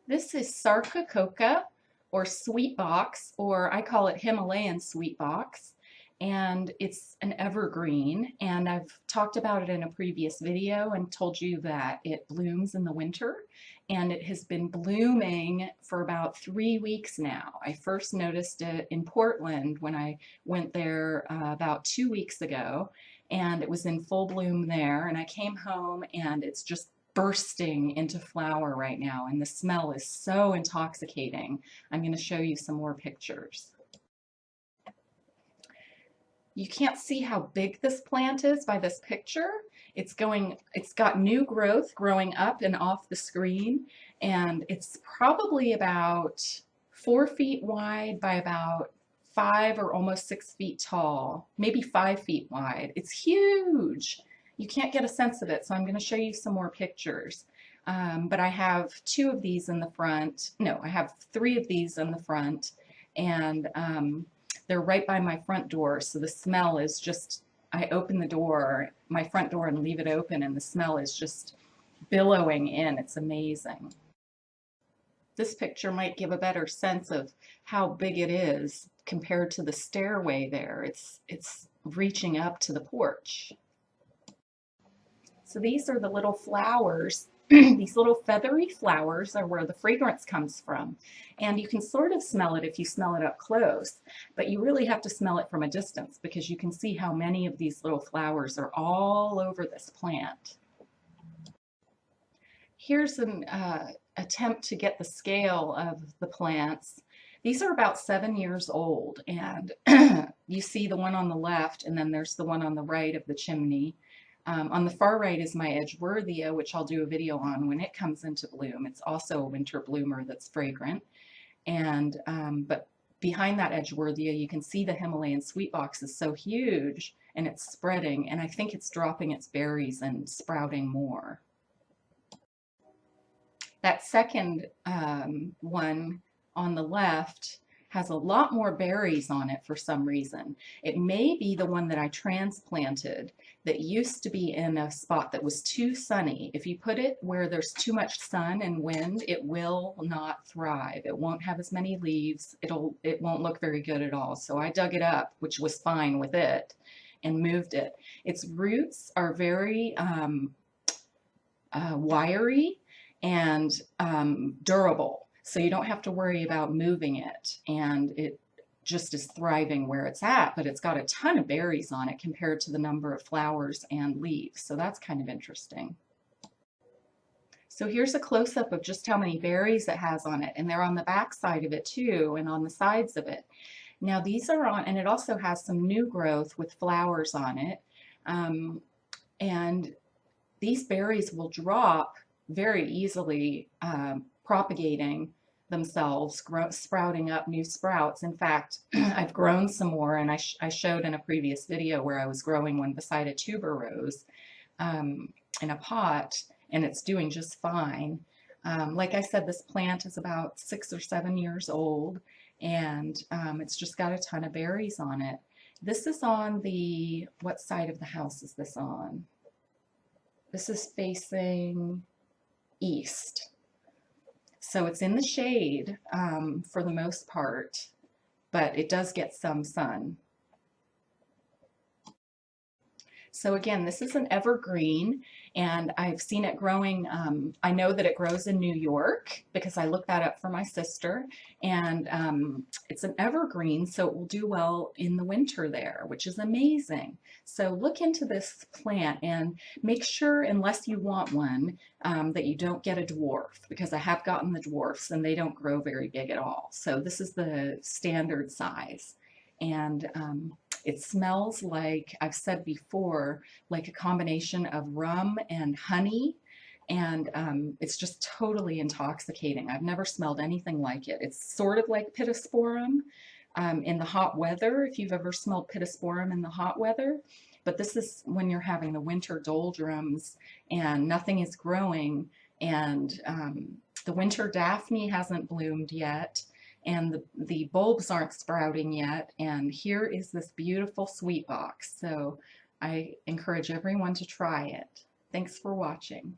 This is Sarcococca or sweet box, or I call it Himalayan sweet box. And it's an evergreen, and I've talked about it in a previous video and told you that it blooms in the winter, and it has been blooming for about 3 weeks now. I first noticed it in Portland when I went there about 2 weeks ago, and it was in full bloom there, and I came home and it's just bursting into flower right now, and the smell is so intoxicating. I'm going to show you some more pictures. You can't see how big this plant is by this picture. It's got new growth growing up and off the screen, and it's probably about 4 feet wide by about 5 or almost 6 feet tall, maybe 5 feet wide. It's huge. You can't get a sense of it, so I'm going to show you some more pictures. But I have 2 of these in the front. No, I have 3 of these in the front, and they're right by my front door, so the smell is just, I open the door, my front door, and leave it open, and the smell is just billowing in. It's amazing. This picture might give a better sense of how big it is compared to the stairway there. It's reaching up to the porch. So these are the little flowers. These little feathery flowers are where the fragrance comes from. And you can sort of smell it if you smell it up close, but you really have to smell it from a distance because you can see how many of these little flowers are all over this plant. Here's an attempt to get the scale of the plants. These are about 7 years old, and you see the one on the left, and then there's the one on the right of the chimney. On the far right is my Edgeworthia, which I'll do a video on when it comes into bloom. It's also a winter bloomer that's fragrant. And but behind that Edgeworthia, you can see the Himalayan sweet box is so huge, and it's spreading, and I think it's dropping its berries and sprouting more. That second one on the left has a lot more berries on it for some reason. It may be the one that I transplanted that used to be in a spot that was too sunny. If you put it where there's too much sun and wind, it will not thrive. It won't have as many leaves. It won't look very good at all. So I dug it up, which was fine with it, and moved it. Its roots are very wiry and durable. So you don't have to worry about moving it, and it just is thriving where it's at, but it's got a ton of berries on it compared to the number of flowers and leaves, so that's kind of interesting. So here's a close-up of just how many berries it has on it, and they're on the back side of it too, and on the sides of it. Now these are on, and it also has some new growth with flowers on it, and these berries will drop very easily, propagating themselves, sprouting up new sprouts. In fact, I've grown some more, and I showed in a previous video where I was growing one beside a tuberose in a pot, and it's doing just fine. Like I said, this plant is about 6 or 7 years old, and it's just got a ton of berries on it. This is on the, what side of the house is this on? This is facing east. So it's in the shade for the most part, but it does get some sun. So again, this is an evergreen, and I've seen it growing. I know that it grows in New York because I looked that up for my sister, and it's an evergreen, so it will do well in the winter there, which is amazing. So look into this plant and make sure, unless you want one, that you don't get a dwarf, because I have gotten the dwarfs and they don't grow very big at all. So this is the standard size, and it smells like, I've said before, like a combination of rum and honey, and it's just totally intoxicating. I've never smelled anything like it. It's sort of like pittosporum in the hot weather, if you've ever smelled pittosporum in the hot weather, but this is when you're having the winter doldrums and nothing is growing, and the winter daphne hasn't bloomed yet, and the bulbs aren't sprouting yet, and here is this beautiful sweet box. So I encourage everyone to try it. Thanks for watching.